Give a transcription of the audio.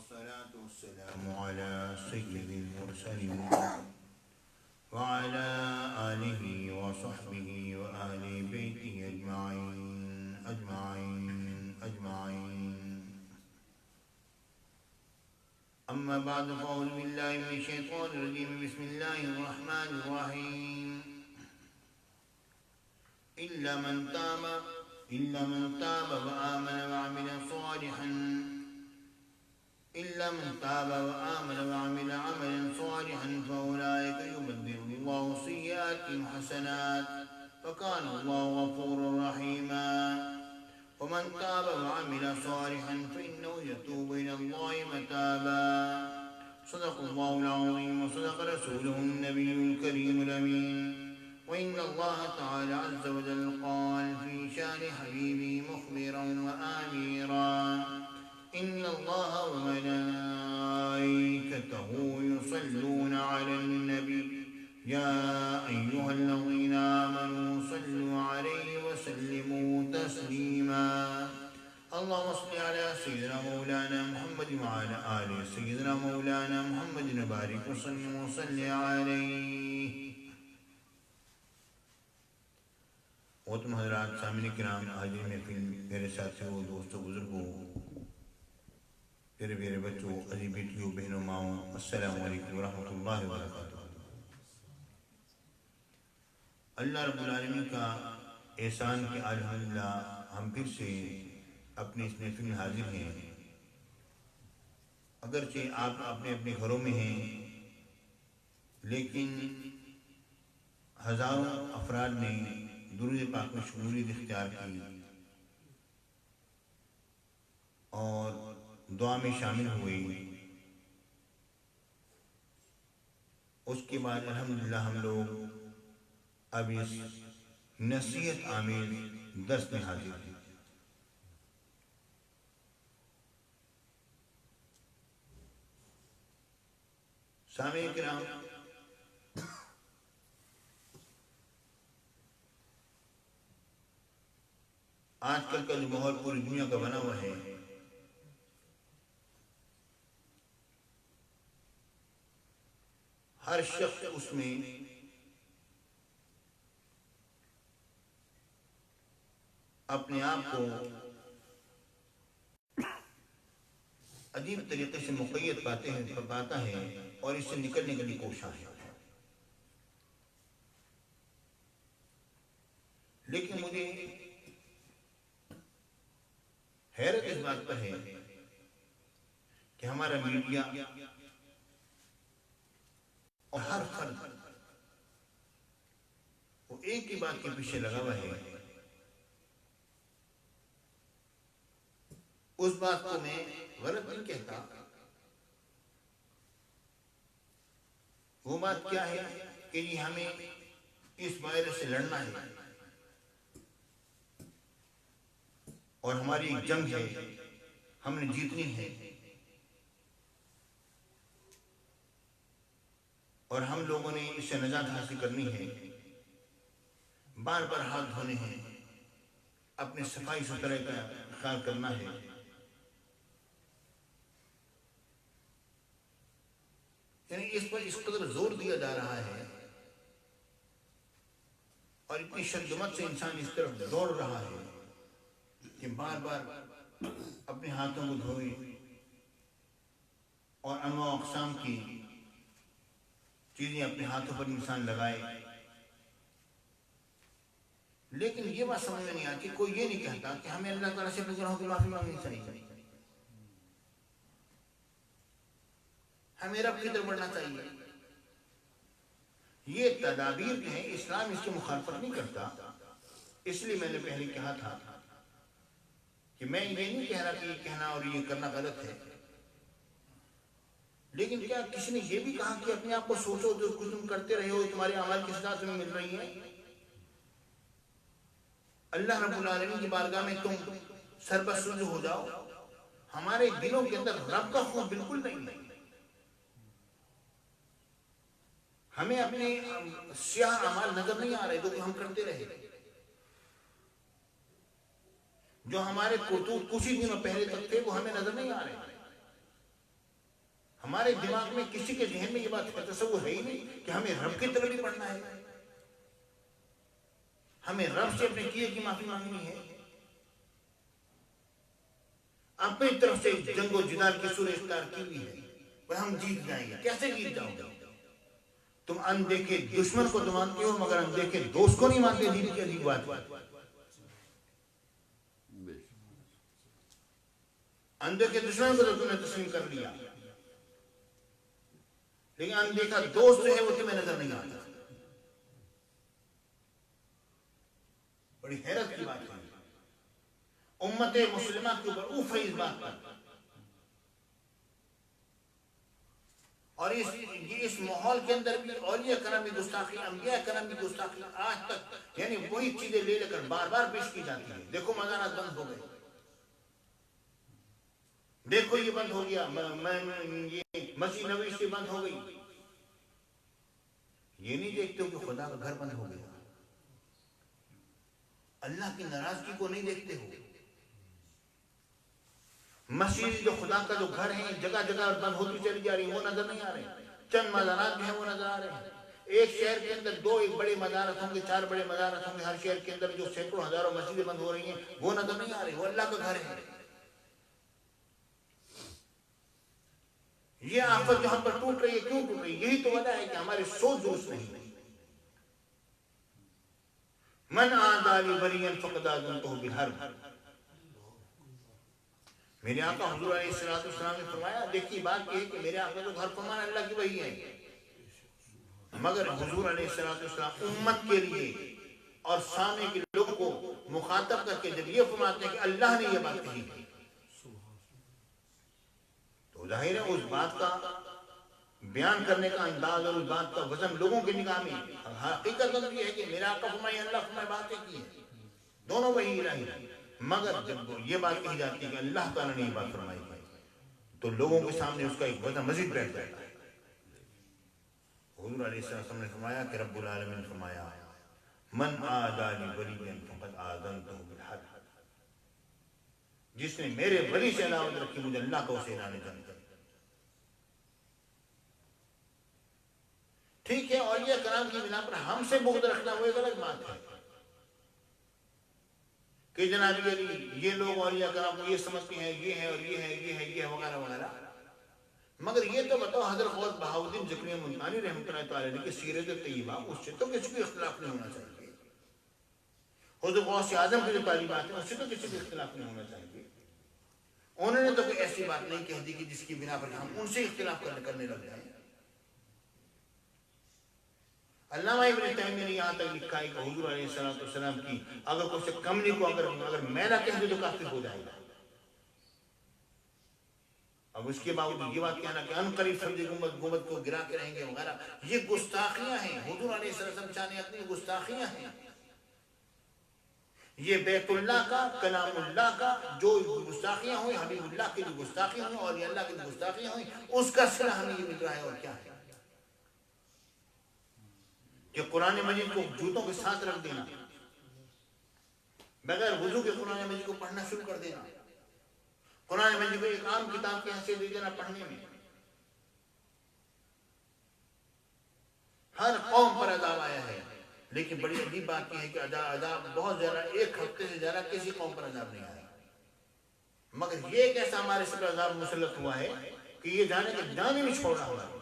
والصلاة والسلام على سيد المرسلين وعلى آله وصحبه وآل بيته أجمعين. أما بعد فأعوذ بالله من الشيطان الرجيم. بسم الله الرحمن الرحيم. إلا من تاب وآمن وعمل عملا صالحا فأولئك يبدل الله سيئاتهم حسنات وكان الله غفورا رحيما. ومن تاب وعمل صالحا فإنه يتوب إلى الله متابا. صدق الله العظيم وصدق رسوله النبي الكريم الأمين. وإن الله تعالى عز وجل قال في شأن حبيبي مخبرا وآميرا: إن الله وملائكته يصلون على النبي يا أيها الذين آمنوا صلوا عليه وسلموا تسليما. اللهم صل على سيدنا مولانا محمد وعلى آل سيدنا مولانا محمد وبارك وسلم عليه. محترم حضرات، سامعین کرام، حاضرین محفل، میرے ساتھیوں، دوستوں، بزرگوں، پیارے پیارے بچوں، عزیز بیٹیوں، بہنوں، ماؤں، السلام علیکم ورحمۃ اللہ وبرکاتہ. اللہ رب العالمین کا احسان کہ الحمدللہ ہم پھر سے اپنے اس محفل میں حاضر ہیں. اگرچہ آپ اپنے اپنے گھروں میں ہیں، لیکن ہزاروں افراد نے درود پاک میں شمولیت اختیار کی اور دعا میں شامل ہوئے. اس کے بعد الحمدللہ ہم لوگ اب اس نصیحت آمیز درس میں حاضر ہیں. سامعین کرام، آج کل کا جو ماحول پوری دنیا کا بنا ہوا ہے، ہر شخص اس میں اپنے آپ کو عجیب طریقے سے مقید پاتا ہے اور اس سے نکلنے کے لیے کوشاں ہے. لیکن مجھے حیرت اس بات پر ہے کہ ہمارا میڈیا اور ہر فرد وہ ایک ہی بات کے پیچھے لگا ہوا ہے. اس بات کو میں غلط نہیں کہتا. وہ بات کیا ہے کہ یہ ہمیں اس وائرس سے لڑنا ہے اور ہماری ایک جنگ ہے، ہم نے جیتنی ہے اور ہم لوگوں نے اس سے نجات حاصل کرنی ہے. بار بار ہاتھ دھونے ہیں، اپنے صفائی ستھرائی کا خیال کرنا ہے. یعنی اس پر اس قدر زور دیا جا رہا ہے اور اتنی شدت سے انسان اس طرف دوڑ رہا ہے کہ بار بار اپنے ہاتھوں کو دھوئے اور انواع اقسام کی چیزیں اپنے ہاتھوں پر انسان لگائے. لیکن یہ بات سمجھ میں نہیں آتی، کوئی یہ نہیں کہتا کہ ہمیں اللہ تعالیٰ سے اپنے گناہوں کی معافی مانگنی چاہیے، ہمیں رب کی طرف بڑھنا چاہیے. یہ تدابیر جو ہیں اسلام اس کی مخالفت نہیں کرتا. اس لیے میں نے پہلے کہا تھا کہ میں یہ نہیں کہہ رہا کہ یہ کہنا اور یہ کرنا غلط ہے، لیکن کیا کسی نے یہ بھی کہا کہ اپنے آپ کو سوچو جو کچھ تم کرتے رہے ہو تمہارے اعمال کی سزا تمہیں مل رہی ہے؟ اللہ رب العالمین کی بارگاہ میں تم سربسر ہو جاؤ. ہمارے دلوں کے اندر رب کا خوف بالکل نہیں ہے. ہمیں اپنے سیاہ اعمال نظر نہیں آ رہے جو کہ ہم کرتے رہے، جو ہمارے کرتوت کچھ ہی دنوں پہلے تک تھے وہ ہمیں نظر نہیں آ رہے. ہمارے دماغ میں کسی کے ذہن میں یہ بات کا تصور ہے ہی نہیں کہ ہمیں رب کی طرف بھی پڑھنا ہے، ہمیں رب سے اپنے کیے کی معافی مانگنی ہے، اپنی طرف سے جنگ و جدال کی صورت اختیار کی ہوئی ہے، پر ہم جیت جائیں گے۔ کیسے جیت جاؤ گے؟ تم اندیکھے دشمن کو تو مانتے ہو مگر اندیکھے دوست کو نہیں مانتے، دین کی عجیب بات ہے۔ اندیکھے دشمن کو تو تم نے تسلیم کر لیا، لیکن اندیکھا دوست جو ہے وہ تمہیں نظر نہیں آتا۔ بڑی حیرت کی بات ہے، امت مسلمہ کے اوپر اوف ہے اس بات پر، اور اس ماحول کے اندر بھی اولیاء کرام کی گستاخی، انبیاء کرام کی گستاخی آج تک یعنی وہی چیزیں لے کر بار بار پیش کی جاتی ہیں۔ دیکھو مزارات بند ہو گئے، دیکھو یہ بند ہو گیا، یہ مسجد نبوی سے بند ہو گئی، یہ نہیں دیکھتے ہو کہ خدا کا گھر بند ہو گیا، اللہ کی ناراضگی کو نہیں دیکھتے ہو۔ مسجد جو خدا کا جو گھر ہے جگہ جگہ بند ہوتی چلی جا رہی ہے، وہ نظر نہیں آ رہے۔ چند مزارات جو ہیں وہ نظر آ رہے ہیں۔ ایک شہر کے اندر دو ایک بڑے مزارات ہوں گے، چار بڑے مزارات ہوں گے، ہر شہر کے اندر جو سینکڑوں ہزاروں مسجدیں بند ہو رہی ہیں وہ نظر نہیں آ رہی، وہ اللہ کا گھر ہے۔ یہ آفت جو ہم پر ٹوٹ رہی ہے کیوں ٹوٹ رہی ہے؟ یہی تو وجہ ہے کہ ہماری سوچ درست نہیں ہے۔ من عادی لی ولیا فقد آذنتہ بالحرب، میرے آقا حضور علیہ السلام نے فرمایا، دیکھیے بات یہ ہے کہ میرے آقا تو ہر فرمان اللہ کی وحی ہے، مگر حضور علیہ السلام امت کے لیے اور سامنے کے لوگوں کو مخاطب کر کے جب یہ فرماتے ہیں کہ اللہ نے یہ بات کہی ہے، تو ظاہر ہے اس بات کا بیان کرنے کا انداز اور اس بات کا وزن لوگوں کی نگاہ میں حقیقت یہ ہے کہ میرا آقا فرمائے اللہ فرمائے باتیں کی ہیں، دونوں وہی الہی ہیں، مگر جب یہ بات کہی جاتی ہے کہ اللہ تعالیٰ نے یہ بات فرمائی ہے تو لوگوں کے سامنے اس کا ایک وزن مزید بیٹھ جاتا ہے۔ حضور علیہ السلام نے فرمایا کہ رب العالمین نے فرمایا من عادی لی ولیا فقد آذنتہ بالحرب، جس نے میرے ولی سے عداوت رکھی مجھے اللہ کا اسے اعلان جنگ ہے۔ ٹھیک ہے، اولیاء کرام کی بنا پر ہم سے بغض رکھنا وہ ایک الگ بات ہے کہ جناب یہ لوگ اولیاء کرام کو یہ سمجھتے ہیں یہ ہے اور یہ ہے یہ ہے یہ ہے وغیرہ وغیرہ، مگر یہ تو بتاؤ حضرت غوث بہاؤالدین زکریا ملتانی رحمۃ اللہ تعالی علیہ کی سیرت طیبہ، اس سے تو کسی بھی اختلاف نہیں ہونا چاہیے۔ حضرت غوث اعظم کی جو تعلیمات ہیں اس سے تو کسی بھی اختلاف نہیں ہونا چاہیے۔ انہوں نے تو کوئی ایسی بات نہیں کہہ دی کہ جس کی بنا پر ہم ان سے اختلاف کرنے لگ جائیں۔ علامہ ابن تیمیہ نے یہاں تک لکھا ہے کہ حضور علیہ السلام کی اگر کوئی سے کملی کو اگر میرا کہہ دے تو کافر ہو جائے گا، اب اس کے باوجود یہ بات کہنا کہ ان قریب سمجھے گنبد کو گرا کے رہیں گے وغیرہ، یہ گستاخیاں ہیں، حضور علیہ السلام چاہنے اپنی گستاخیاں ہیں۔ یہ بیت اللہ کا کلام اللہ کا جو گستاخیاں ہوئی، حبیب اللہ کی جو گستاخیاں ہوئی اور یہ اللہ کی جو گستاخیاں ہوئی، اس کا صلح ہمیں یہ مل رہا ہے اور کیا ہے کہ قرآن مجید کو جوتوں کے ساتھ رکھ دینا، بغیر وضو کے قرآن مجید کو پڑھنا شروع کر دینا، قرآن مجید کو ایک عام کتاب کی حیثیت دے دینا پڑھنے میں۔ ہر قوم پر عذاب آیا ہے، لیکن بڑی عجیب بات یہ ہے کہ عذاب بہت زیادہ، ایک ہفتے سے زیادہ کسی قوم پر عذاب نہیں آیا، مگر یہ ایک ایسا ہمارے سر عذاب مسلط ہوا ہے کہ یہ جانے کے جانے میں چھوڑ رہا ہمارے۔